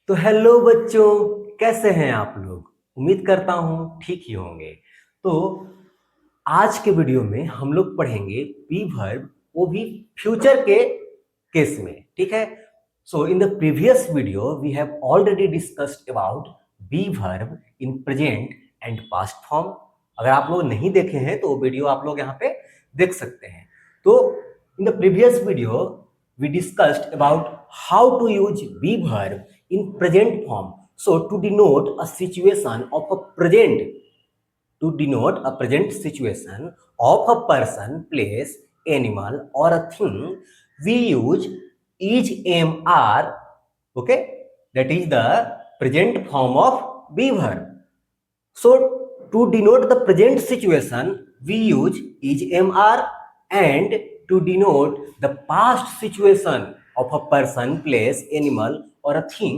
तो हेलो बच्चों, कैसे हैं आप लोग। उम्मीद करता हूं ठीक ही होंगे। तो आज के वीडियो में हम लोग पढ़ेंगे बी वर्ब, वो भी फ्यूचर के केस में। ठीक है। So in the previous video we have already discussed about be verb in present and past form. अगर आप लोग नहीं देखे हैं तो वो वीडियो आप लोग यहाँ पे देख सकते हैं। तो इन the previous video we discussed about how to use be verb in present form. So to denote a situation of a present, to denote a present situation of a person, place, animal or a thing, we use is, am, are. Okay, that is the present form of be verb. So to denote the present situation, we use is, am, are, and to denote the past situation of a person, place, animal or a thing,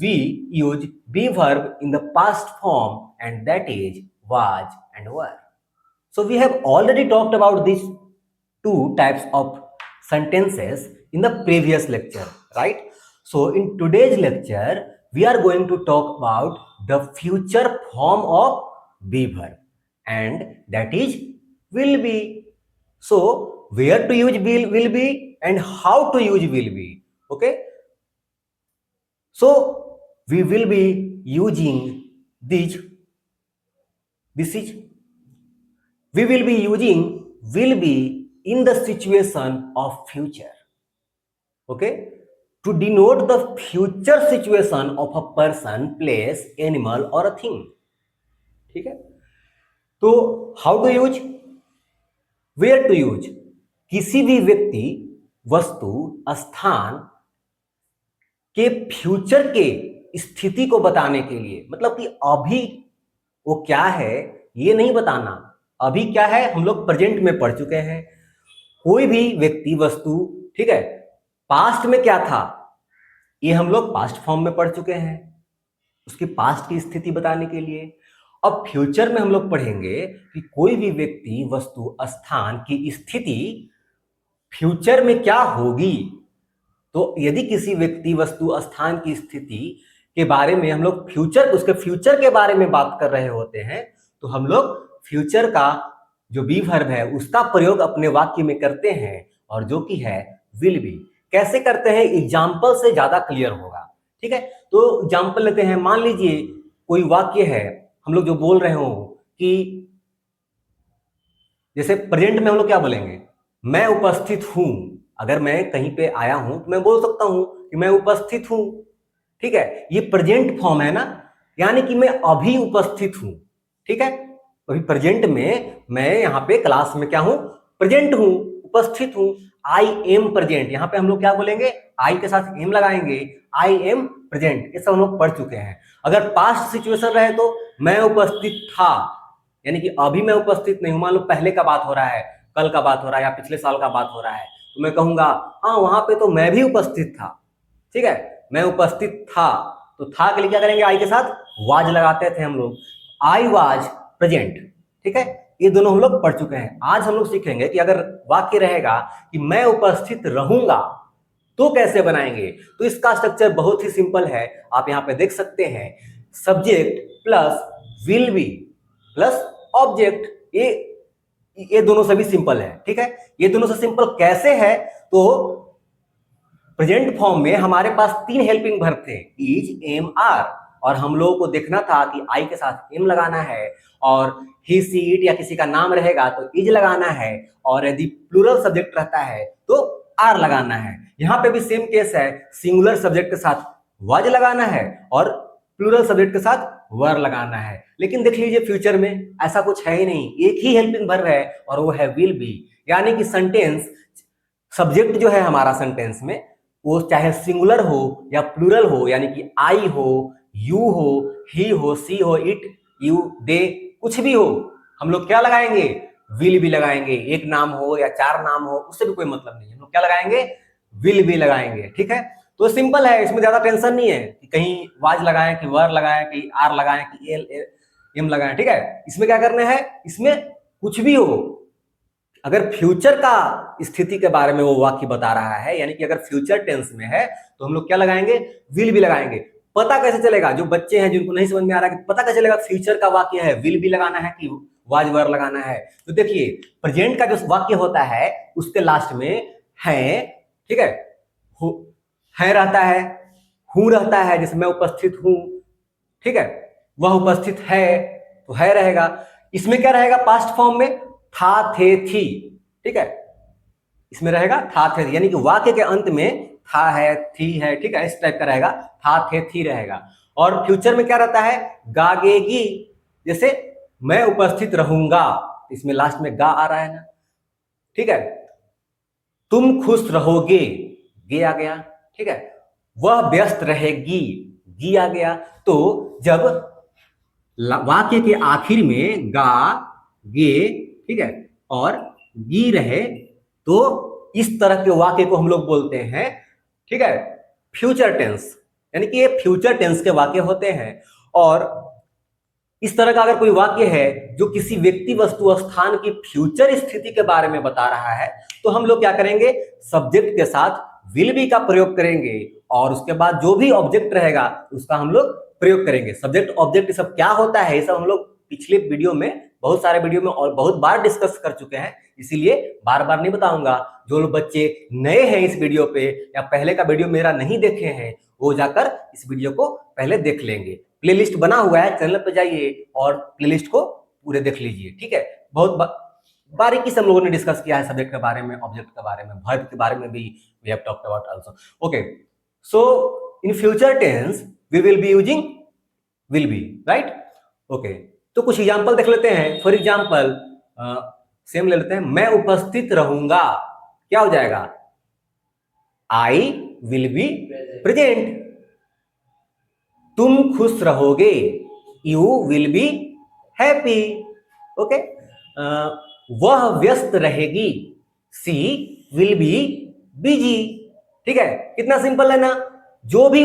we use be verb in the past form, and that is was and were. So we have already talked about these two types of sentences in the previous lecture, right? So in today's lecture, we are going to talk about the future form of be verb, and that is will be. So where to use will be and how to use will be. Okay. So we will be using these. This is we will be using will be in the situation of future. Okay, to denote the future situation of a person, place, animal or a thing. ठीक है। तो how to use, where to use, किसी भी व्यक्ति, वस्तु, स्थान के future के स्थिति को बताने के लिए, मतलब कि अभी वो क्या है ये नहीं बताना। अभी क्या है हम लोग प्रेजेंट में पढ़ चुके हैं। कोई भी व्यक्ति, वस्तु, ठीक है, पास्ट में क्या था ये हम लोग पास्ट फॉर्म में पढ़ चुके हैं, उसकी पास्ट की स्थिति बताने के लिए। अब फ्यूचर में हम लोग पढ़ेंगे कि कोई भी व्यक्ति, वस्तु, स्थान की स्थिति फ्यूचर में क्या होगी। तो यदि किसी व्यक्ति, वस्तु, स्थान की स्थिति के बारे में हम लोग उसके फ्यूचर के बारे में बात कर रहे होते हैं, तो हम लोग फ्यूचर का जो बी वर्ब है उसका प्रयोग अपने वाक्य में करते हैं, और जो कि है विल बी। कैसे करते हैं, एग्जाम्पल से ज्यादा क्लियर होगा। ठीक है। तो एग्जाम्पल लेते हैं। मान लीजिए कोई वाक्य है, हम लोग जो बोल रहे हो कि जैसे प्रेजेंट में हम लोग क्या बोलेंगे, मैं उपस्थित हूं। अगर मैं कहीं पे आया हूं तो मैं बोल सकता हूं कि मैं उपस्थित हूं। ठीक है, ये प्रेजेंट फॉर्म है ना, यानी कि मैं अभी उपस्थित हूं। ठीक है, अभी प्रेजेंट में मैं यहाँ पे क्लास में क्या हूं, प्रेजेंट हूं, उपस्थित हूं। आई एम प्रेजेंट, यहाँ पे हम लोग क्या बोलेंगे, आई के साथ एम लगाएंगे, आई एम प्रेजेंट। ये सब हम लोग पढ़ चुके हैं। अगर पास्ट सिचुएशन रहे तो मैं उपस्थित था, यानी कि अभी मैं उपस्थित नहीं हूं। मान लो पहले का बात हो रहा है, कल का बात हो रहा है, या पिछले साल का बात हो रहा है, तो मैं कहूंगा हाँ वहां पे तो मैं भी उपस्थित था। ठीक है, मैं उपस्थित था। तो था के लिए क्या करेंगे, आई के साथ वाज लगाते थे हम लोग, आई वाज प्रेजेंट। ठीक है, ये दोनों हम लोग पढ़ चुके हैं। आज हम लोग सीखेंगे कि अगर वाक्य रहेगा कि मैं उपस्थित रहूंगा तो कैसे बनाएंगे। तो इसका स्ट्रक्चर बहुत ही सिंपल है, आप यहाँ पे देख सकते हैं। Subject plus will be plus object, ये दोनों से भी सिंपल है। ठीक है, ये दोनों से सिंपल कैसे है, तो प्रेजेंट फॉर्म में हमारे पास तीन हेल्पिंग वर्ब थे, इज, एम, आर, और हम लोगों को देखना था कि आई के साथ एम लगाना है, और ही, सी, इट या किसी का नाम रहेगा तो इज लगाना है, और यदि प्लूरल सब्जेक्ट रहता है तो आर लगाना है। यहां पे भी सेम केस है, सिंगुलर सब्जेक्ट के साथ वाज लगाना है और प्लूरल सब्जेक्ट के साथ वर लगाना है। लेकिन देख लीजिए फ्यूचर में ऐसा कुछ है ही नहीं, एक ही हेल्पिंग वर्ब है और वो है विल बी। यानी कि सेंटेंस, सब्जेक्ट जो है हमारा सेंटेंस में, वो चाहे सिंगुलर हो या प्लूरल हो, यानी कि आई हो, यू हो, ही हो, सी हो, इट, यू, दे, कुछ भी हो, हम लोग क्या लगाएंगे, विल बी लगाएंगे। एक नाम हो या चार नाम हो, उससे भी कोई मतलब नहीं, हम लोग क्या लगाएंगे, विल बी लगाएंगे। ठीक है, तो सिंपल है, इसमें ज्यादा टेंशन नहीं है कि कहीं वाज लगाएं कि वर लगाएं कि आर लगाएं कि एल एम लगाएं। ठीक है, इसमें क्या करना है, इसमें कुछ भी हो, अगर फ्यूचर का स्थिति के बारे में वो वाक्य बता रहा है, यानी कि अगर फ्यूचर टेंस में है तो हम लोग क्या लगाएंगे, विल भी लगाएंगे। पता कैसे चलेगा, जो बच्चे हैं जिनको नहीं समझ में आ रहा है कि पता कैसे चलेगा फ्यूचर का वाक्य है, विल भी लगाना है कि वाज वर लगाना है? तो देखिए प्रेजेंट का जो वाक्य होता है उसके लास्ट में है, ठीक है, है रहता है, हूं रहता है, जैसे मैं उपस्थित हूं, ठीक है, वह उपस्थित है तो है रहेगा। इसमें क्या रहेगा पास्ट फॉर्म में? था, थे, थी, ठीक है, इसमें रहेगा था, थे, यानी कि वाक्य के अंत में था है, थी है, ठीक है, इस टाइप का रहेगा, था, थे, थी रहेगा। और फ्यूचर में क्या रहता है? गागेगी, जैसे मैं उपस्थित रहूंगा, इसमें लास्ट में गा आ रहा है ना, ठीक है। तुम खुश रहोगे, गे आ गया, ठीक है। वह व्यस्त रहेगी, गी आ गया। तो जब वाक्य के आखिर में गा, गे, ठीक है, और गी रहे तो इस तरह के वाक्य को हम लोग बोलते हैं, ठीक है, फ्यूचर टेंस, यानी कि ये फ्यूचर टेंस के वाक्य होते हैं। और इस तरह का अगर कोई वाक्य है जो किसी व्यक्ति, वस्तु, स्थान की फ्यूचर स्थिति के बारे में बता रहा है तो हम लोग क्या करेंगे? सब्जेक्ट के साथ विल बी का प्रयोग करेंगे और उसके बाद जो भी ऑब्जेक्ट रहेगा उसका हम लोग प्रयोग करेंगे। सब्जेक्ट ऑब्जेक्ट सब क्या होता है, ये सब हम लोग पिछले वीडियो में, बहुत सारे वीडियो में और बहुत बार डिस्कस कर चुके हैं, इसीलिए बार बार नहीं बताऊंगा। जो लोग बच्चे नए हैं इस वीडियो पे या पहले का वीडियो मेरा नहीं देखे हैं वो जाकर इस वीडियो को पहले देख लेंगे। प्लेलिस्ट बना हुआ है, चैनल पे जाइए और प्लेलिस्ट को पूरे देख लीजिए, ठीक है। बहुत बारीकी से हम लोगों ने डिस्कस किया है सब्जेक्ट के बारे में, ऑब्जेक्ट के बारे में, वर्ब के बारे में भी we have talked about also. Okay, so in future tense we will be using will be, right? Okay, तो कुछ एग्जांपल देख लेते हैं। फॉर एग्जांपल सेम ले लेते हैं, मैं उपस्थित रहूंगा, क्या हो जाएगा? I will be present. तुम खुश रहोगे, you will be happy. Okay, वह व्यस्त रहेगी, सी विल बी बिजी। ठीक है, कितना सिंपल है ना। जो भी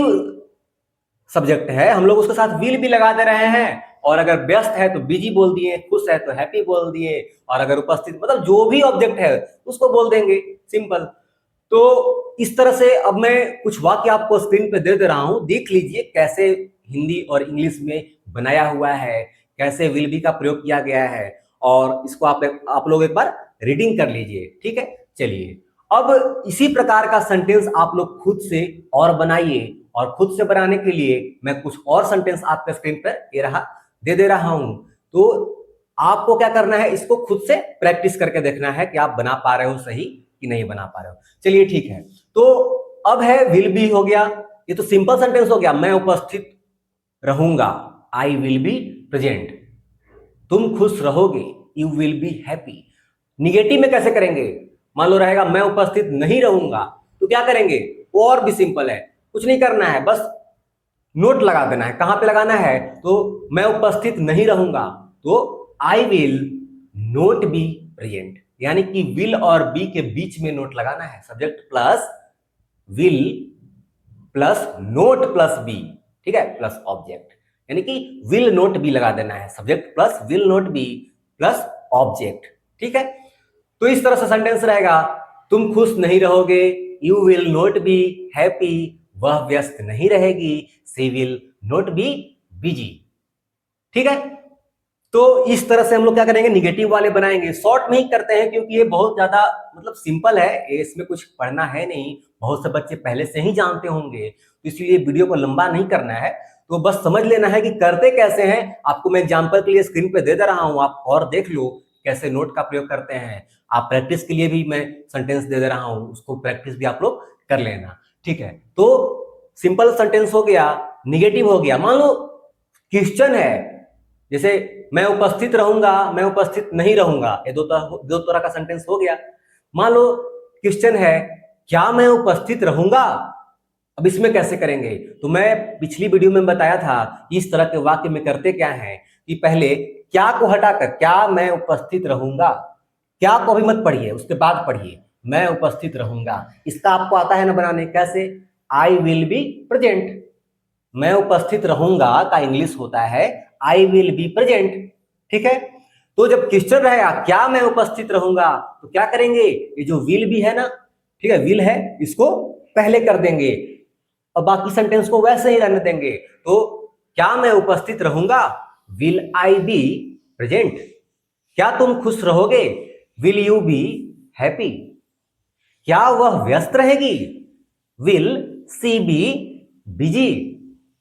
सब्जेक्ट है हम लोग उसके साथ विल भी लगा दे रहे हैं, और अगर व्यस्त है तो बिजी बोल दिए, खुश है तो हैप्पी बोल दिए, और अगर उपस्थित, मतलब जो भी ऑब्जेक्ट है उसको बोल देंगे, सिंपल। तो इस तरह से अब मैं कुछ वाक्य आपको स्क्रीन पे दे रहा हूं, देख लीजिए कैसे हिंदी और इंग्लिश में बनाया हुआ है, कैसे विल बी का प्रयोग किया गया है, और इसको आप लोग एक बार रीडिंग कर लीजिए, ठीक है। चलिए, अब इसी प्रकार का सेंटेंस आप लोग खुद से और बनाइए, और खुद से बनाने के लिए मैं कुछ और सेंटेंस आपके स्क्रीन पर दे रहा हूं। तो आपको क्या करना है, इसको खुद से प्रैक्टिस करके देखना है कि आप बना पा रहे हो सही कि नहीं बना पा रहे हो। चलिए ठीक है, तो अब है विल बी हो गया, ये तो सिंपल सेंटेंस हो गया, मैं उपस्थित रहूंगा, आई विल बी प्रेजेंट। तुम खुश रहोगे, you will be happy. Negative में कैसे करेंगे? मान लो रहेगा मैं उपस्थित नहीं रहूंगा, तो क्या करेंगे? वो और भी सिंपल है, कुछ नहीं करना है, बस नोट लगा देना है। कहां पे लगाना है? तो मैं उपस्थित नहीं रहूंगा तो I will not be present, यानी कि विल और बी के बीच में नोट लगाना है। Subject plus will plus not plus be, ठीक है, प्लस ऑब्जेक्ट, यानी कि विल नोट बी लगा देना है। Subject plus will not be plus object, ठीक है। तो इस तरह से सेंटेंस रहेगा, तुम खुश नहीं रहोगे, you will not be happy, वह व्यस्त नहीं रहेगी, she will not be busy. ठीक है, तो इस तरह से हम लोग क्या करेंगे, निगेटिव वाले बनाएंगे। शॉर्ट में ही करते हैं क्योंकि ये बहुत ज्यादा मतलब सिंपल है, इसमें कुछ पढ़ना है नहीं, बहुत से बच्चे पहले से ही जानते होंगे, तो इसलिए वीडियो को लंबा नहीं करना है। तो बस समझ लेना है कि करते कैसे हैं। आपको मैं एग्जांपल के लिए स्क्रीन पे दे रहा हूं, आप और देख लो कैसे नोट का प्रयोग करते हैं। आप प्रैक्टिस के लिए भी मैं सेंटेंस दे रहा हूं, उसको प्रैक्टिस भी आप लोग कर लेना, ठीक है। तो सिंपल सेंटेंस हो गया, निगेटिव हो गया। मान लो क्वेश्चन है, जैसे मैं उपस्थित रहूंगा, मैं उपस्थित नहीं रहूंगा, ये दो तरह का सेंटेंस हो गया। मान लो क्वेश्चन है, क्या मैं उपस्थित रहूंगा? अब इसमें कैसे करेंगे? तो मैं पिछली वीडियो में बताया था इस तरह के वाक्य में करते क्या है कि पहले क्या को हटाकर, क्या मैं उपस्थित रहूंगा, क्या को अभी मत पढ़िए, उसके बाद पढ़िए मैं उपस्थित रहूंगा। इसका आपको आता है ना बनाने, कैसे? I will be present. मैं उपस्थित रहूंगा का इंग्लिश होता है आई विल बी प्रेजेंट, ठीक है। तो जब क्वेश्चन रहेगा क्या मैं उपस्थित रहूंगा, तो क्या करेंगे, ये जो विल भी है ना, ठीक है, विल है, इसको पहले कर देंगे। और बाकी सेंटेंस को वैसे ही रहने देंगे। तो क्या मैं उपस्थित रहूंगा, विल आई बी प्रेजेंट। क्या तुम खुश रहोगे, विल यू बी हैप्पी। क्या वह व्यस्त रहेगी, विल सी बी बिजी।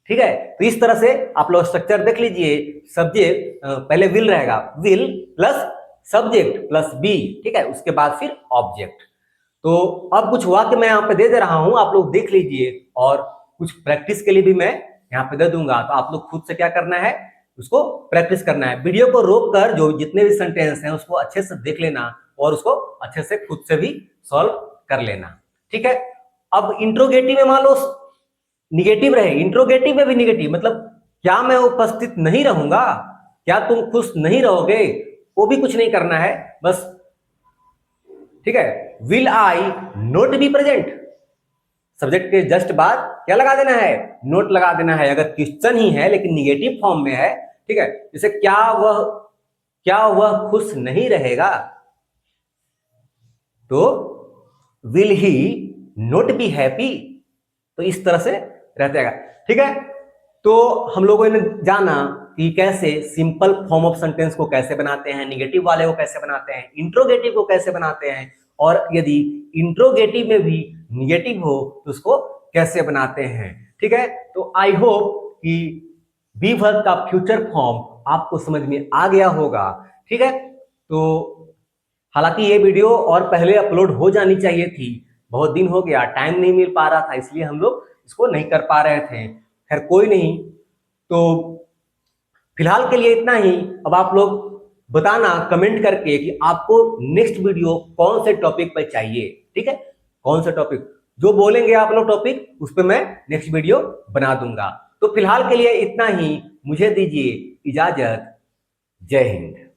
ठीक है, तो इस तरह से आप लोग स्ट्रक्चर देख लीजिए। सब्जेक्ट पहले विल रहेगा, will plus subject plus be, ठीक है, उसके बाद फिर ऑब्जेक्ट। तो अब कुछ वाक्य मैं यहाँ पे दे रहा हूं, आप लोग देख लीजिए, और कुछ प्रैक्टिस के लिए भी मैं यहाँ पे दे दूंगा। तो आप लोग खुद से क्या करना है, उसको प्रैक्टिस करना है। वीडियो को रोक कर जो जितने भी सेंटेंस हैं उसको अच्छे से देख लेना और उसको अच्छे से खुद से भी सॉल्व कर लेना। ठीक है, अब इंट्रोगेटिव में मान लो निगेटिव रहे, इंट्रोगेटिव में भी निगेटिव, मतलब क्या मैं उपस्थित नहीं रहूंगा, क्या तुम खुश नहीं रहोगे, वो भी कुछ नहीं करना है बस। ठीक है, will I not be present, subject के जस्ट बाद क्या लगा देना है, नोट लगा देना है। अगर क्वेश्चन ही है लेकिन निगेटिव फॉर्म में है, ठीक है, जैसे क्या वह खुश नहीं रहेगा, तो will he not be happy. तो इस तरह से रहता है। ठीक है, तो हम लोगों ने जाना कि कैसे सिंपल फॉर्म ऑफ सेंटेंस को कैसे बनाते हैं, निगेटिव वाले को कैसे बनाते हैं, इंट्रोगेटिव को कैसे बनाते हैं, और यदि इंट्रोगेटिव में भी निगेटिव हो तो उसको कैसे बनाते हैं। ठीक है, तो आई होप कि बी वर्ब का फ्यूचर फॉर्म आपको समझ में आ गया होगा। ठीक है, तो हालांकि ये वीडियो और पहले अपलोड हो जानी चाहिए थी, बहुत दिन हो गया, टाइम नहीं मिल पा रहा था, इसलिए हम लोग इसको नहीं कर पा रहे थे। खैर कोई नहीं, तो फिलहाल के लिए इतना ही। अब आप लोग बताना कमेंट करके कि आपको नेक्स्ट वीडियो कौन से टॉपिक पर चाहिए। ठीक है, कौन सा टॉपिक जो बोलेंगे आप लोग टॉपिक, उस पर मैं नेक्स्ट वीडियो बना दूंगा। तो फिलहाल के लिए इतना ही, मुझे दीजिए इजाजत। जय हिंद।